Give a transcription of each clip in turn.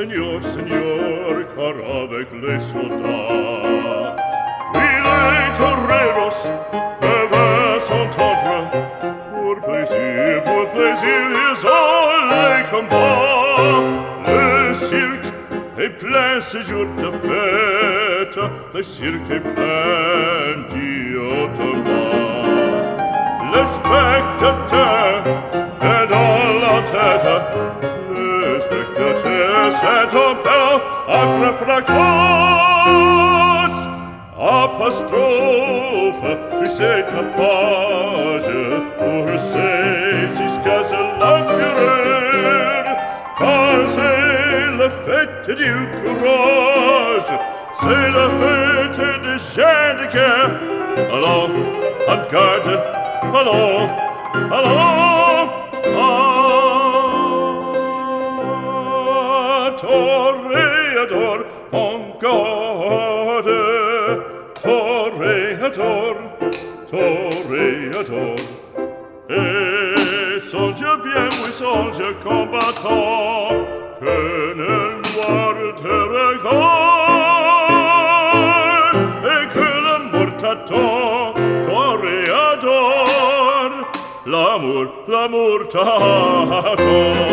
Seigneur, Seigneur, car avec les soldats, oui, les toreros peuvent s'entendre. Pour plaisir, ils ont les combats. Le cirque est plein ce jour de fête, le cirque est plein d'automats. Le spectateur est dans la tête, le spectateur s'interpelle après fracas. Apostrophe, tu sais ta page, pour c'est jusqu'à ce l'empereur, car c'est la fête du courage, c'est la fête des gens de guerre. Allons, en garde, allons, allons, toréador, en garde, toréador, toréador. Et songe bien, oui, songe combattant, que le noir te regarde, et que l'amour t'attend, toréador, l'amour t'attend.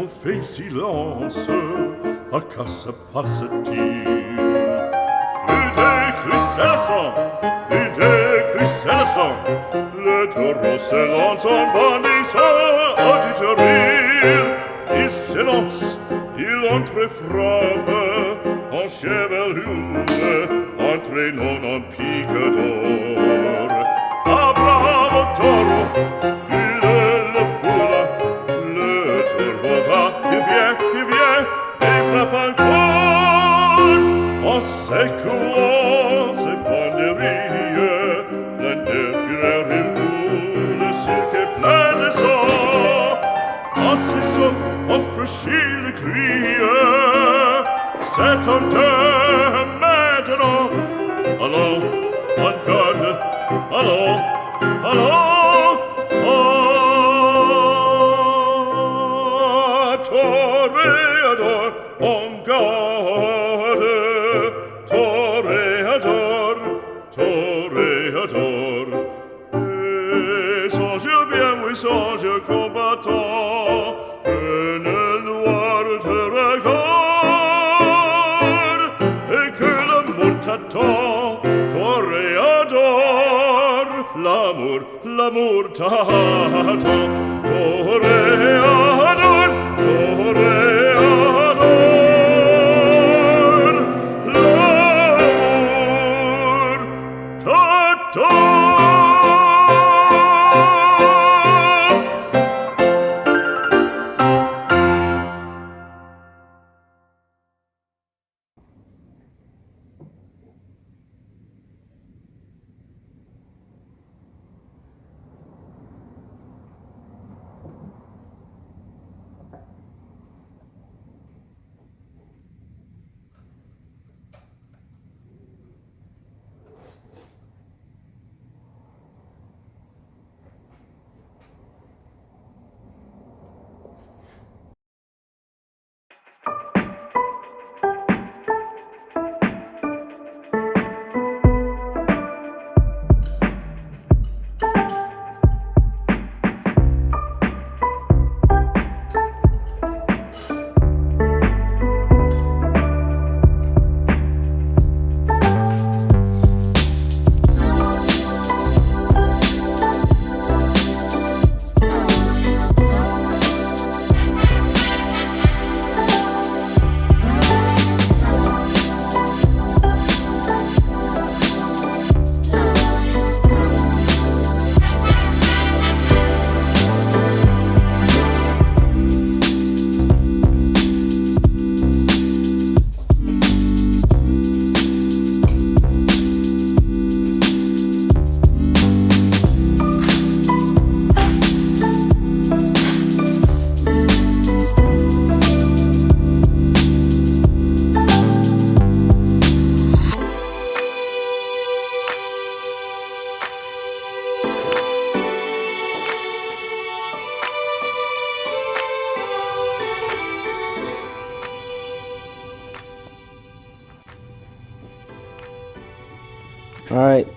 On fait silence, à qu'à se passe-t-il? Plus de cris c'est le sang, le taureau se lance en bandissant auditorie. Il s'élance, il entre et frappe, en chevelure, entraînant en pique d'or. Ah, bravo taureau! En secouant ses banderilles, plein de fureur il court, le cirque est plein de sang. En s'essouffle, on franchit le cri, c'est en deux maintenant. Allons, en garde, allons, allons, toréador, en garde, toréador, toréador. Et songe bien, oui, songe combattant, que le noir te regarde, et que l'amour t'attend, toréador, l'amour t'attend, toréador, toréador, l'amour t'attend. Alright,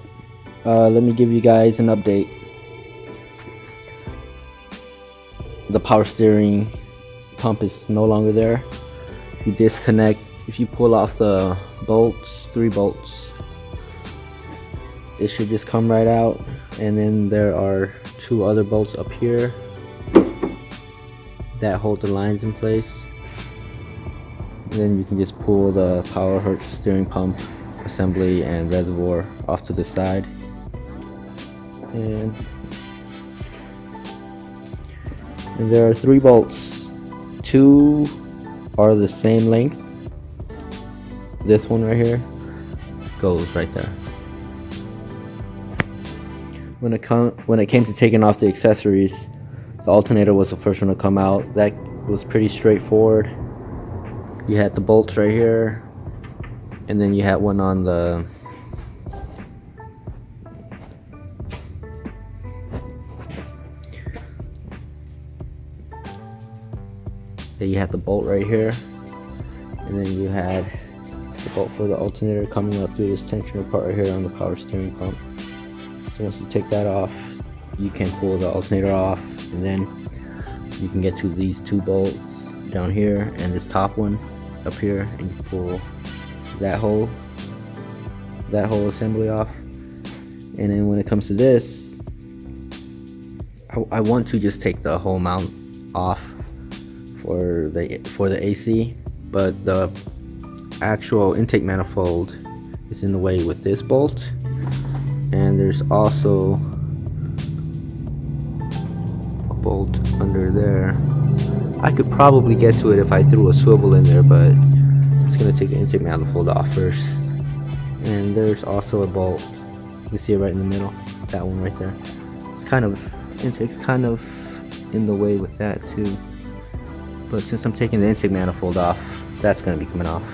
let me give you guys an update. The power steering pump is no longer there. You disconnect, if you pull off the bolts, 3 bolts, it should just come right out. And then there are 2 other bolts up here that hold the lines in place. And then you can just pull the power steering pump assembly and reservoir off to the side. And there are 3 bolts. 2 are the same length. This one right here goes right there. When it came to taking off the accessories, the alternator was the first one to come out. That was pretty straightforward. You had the bolts right here, and then you had one on the you had the bolt right here, and then you had the bolt for the alternator coming up through this tensioner part right here on the power steering pump. So once you take that off, you can pull the alternator off, and then you can get to these 2 bolts down here and this top one up here, and you pull that whole assembly off. And then when it comes to this, I want to just take the whole mount off for the AC, but the actual intake manifold is in the way with this bolt, and there's also a bolt under there. I could probably get to it if I threw a swivel in there, but it's gonna take the intake manifold off first. And there's also a bolt, you can see it right in the middle, that one right there. It's kind of, intake's kind of in the way with that too. But since I'm taking the intake manifold off, that's going to be coming off.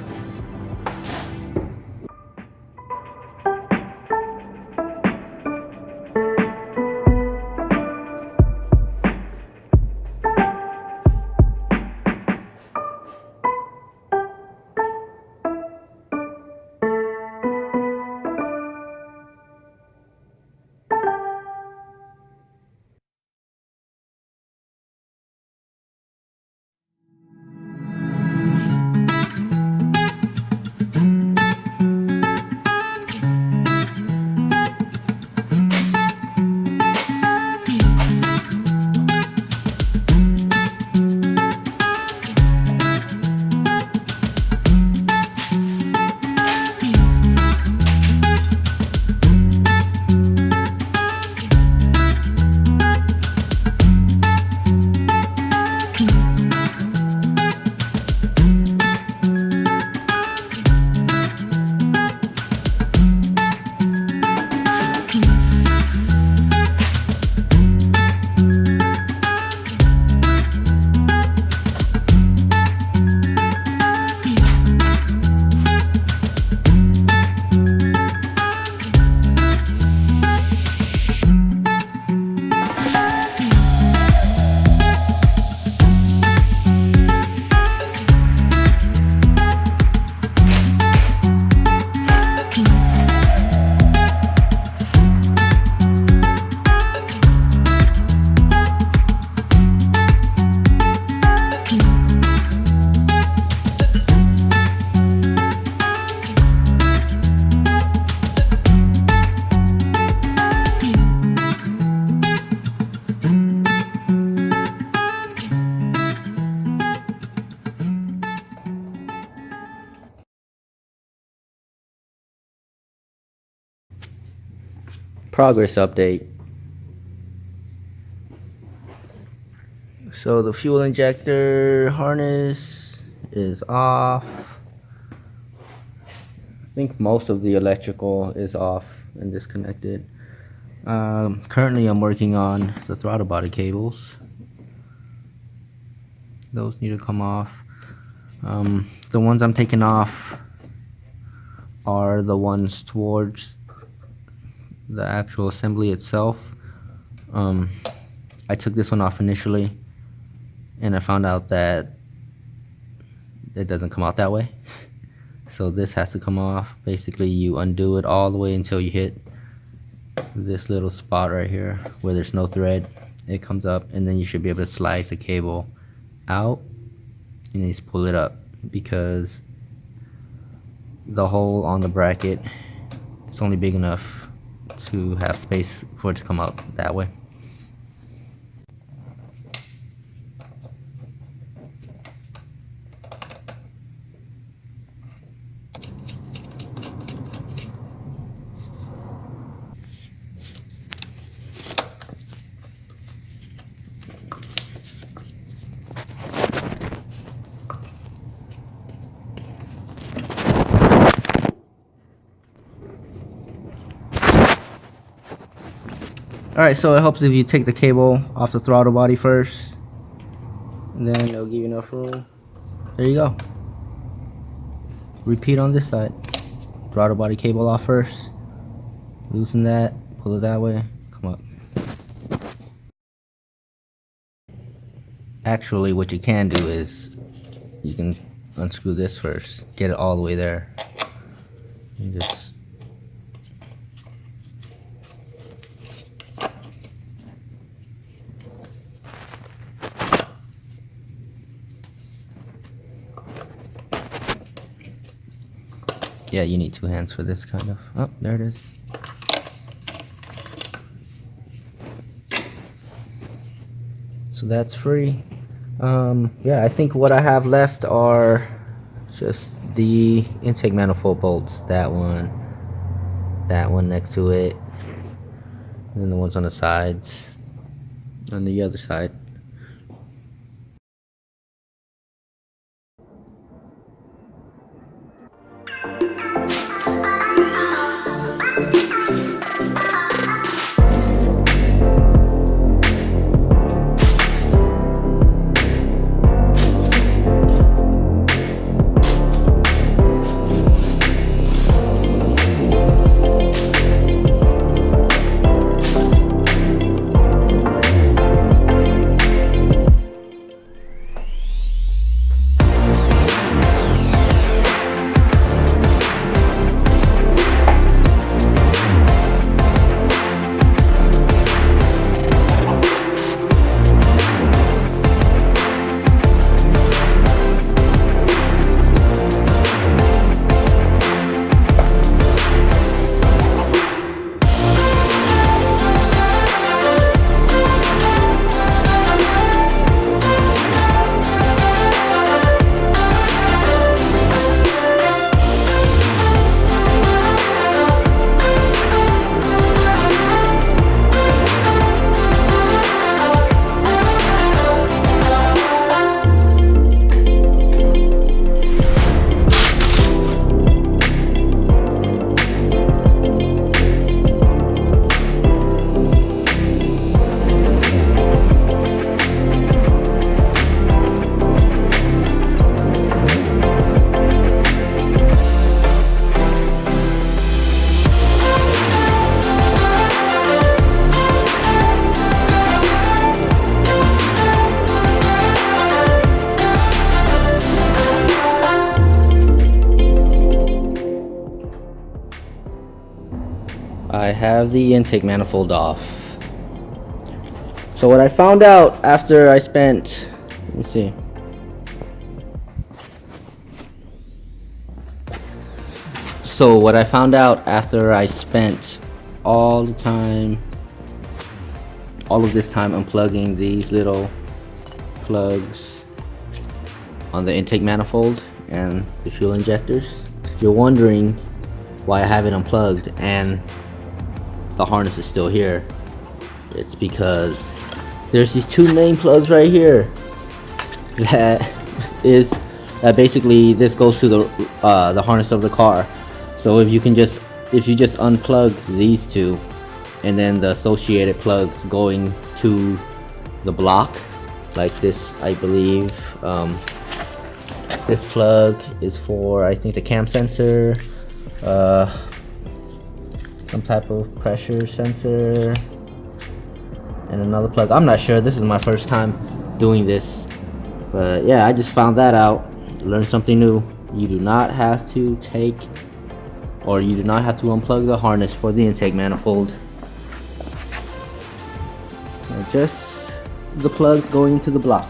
Progress update. So the fuel injector harness is off. I think most of the electrical is off and disconnected. Currently I'm working on the throttle body cables. Those need to come off. The ones I'm taking off are the ones towards the actual assembly itself. I took this one off initially, and I found out that it doesn't come out that way. So this has to come off. Basically, you undo it all the way until you hit this little spot right here where there's no thread. It comes up, and then you should be able to slide the cable out and you just pull it up, because the hole on the bracket, it's only big enough to have space for it to come out that way. Alright, so it helps if you take the cable off the throttle body first, and then it'll give you enough room. There you go. Repeat on this side. Throttle body cable off first, loosen that, pull it that way, come up. Actually, what you can do is you can unscrew this first, get it all the way there, and just yeah, you need 2 hands for this kind of. Oh, there it is. So that's free. Yeah, I think what I have left are just the intake manifold bolts. That one next to it, and then the ones on the sides, on the other side. I have the intake manifold off. So what I found out after I spent, let me see. So what I found out after I spent all of this time unplugging these little plugs on the intake manifold and the fuel injectors. If you're wondering why I have it unplugged and the harness is still here, it's because there's these 2 main plugs right here that basically this goes to the harness of the car. So if you just unplug these 2, and then the associated plugs going to the block, like this, I believe this plug is for, I think, the cam sensor, some type of pressure sensor, and another plug. I'm not sure, this is my first time doing this, but yeah, I just found that out, learned something new. You do not have to take, or you do not have to unplug the harness for the intake manifold. Just the plugs going into the block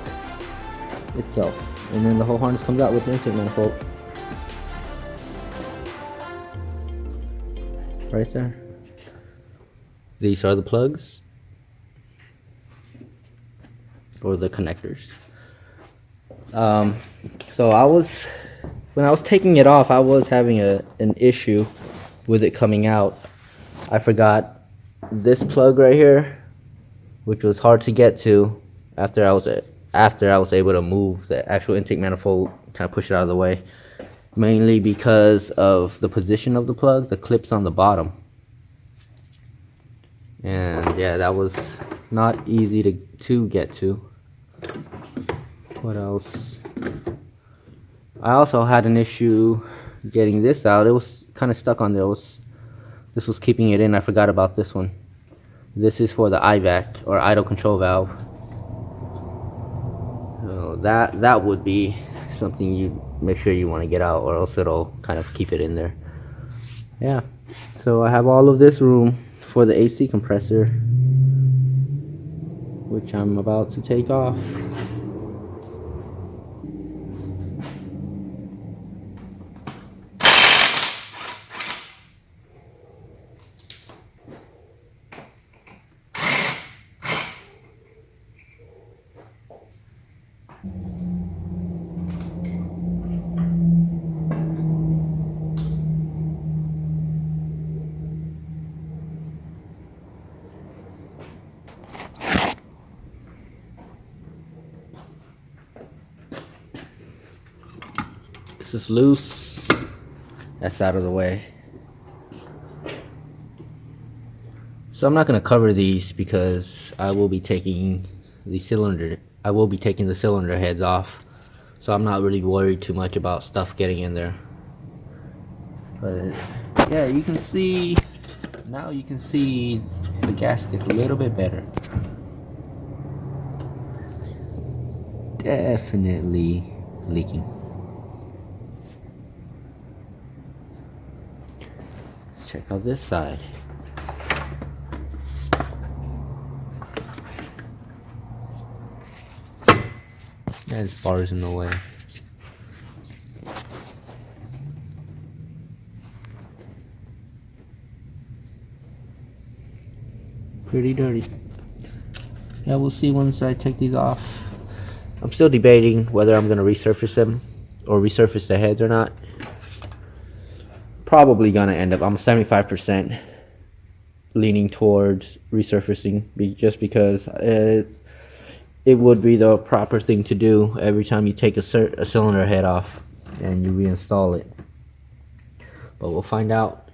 itself, and then the whole harness comes out with the intake manifold right there. These are the plugs, or the connectors. So when I was taking it off, I was having an issue with it coming out. I forgot this plug right here, which was hard to get to after I was able to move the actual intake manifold, kind of push it out of the way, mainly because of the position of the plug. The clip's on the bottom, and yeah, that was not easy to get to. What else? I also had an issue getting this out. It was kind of stuck on there. This was keeping it in. I forgot about this one. This is for the Outback, or idle control valve. So that would be something you make sure you want to get out, or else it'll kind of keep it in there. Yeah. So I have all of this room for the AC compressor, which I'm about to take off. This is loose. That's out of the way. So I'm not going to cover these because I will be taking the cylinder heads off. So I'm not really worried too much about stuff getting in there. But yeah, you can see now the gasket a little bit better. Definitely leaking. Let's check out this side. There's bars in the way. Pretty dirty. Yeah, we'll see once I take these off. I'm still debating whether I'm going to resurface them or resurface the heads or not. Probably going to end up, I'm 75% leaning towards resurfacing, just because it would be the proper thing to do every time you take a cylinder head off and you reinstall it. But we'll find out.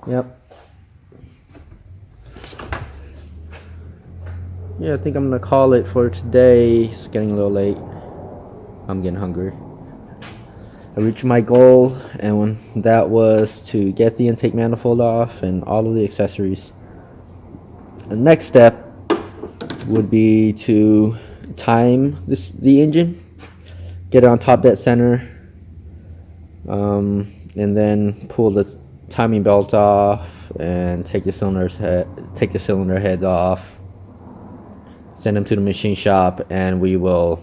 Yep. Yeah, I think I'm gonna call it for today. It's getting a little late. I'm getting hungry. I reached my goal, and that was to get the intake manifold off and all of the accessories. The next step would be to time the engine, get it on top dead center, and then pull the timing belt off and take the cylinder heads off, send them to the machine shop, and we will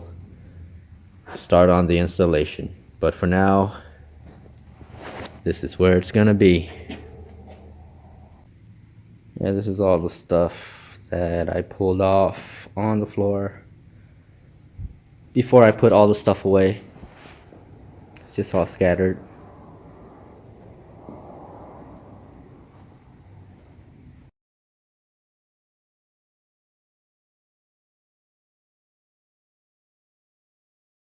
start on the installation. But for now, this is where it's gonna be. Yeah, this is all the stuff that I pulled off on the floor before I put all the stuff away. It's just all scattered.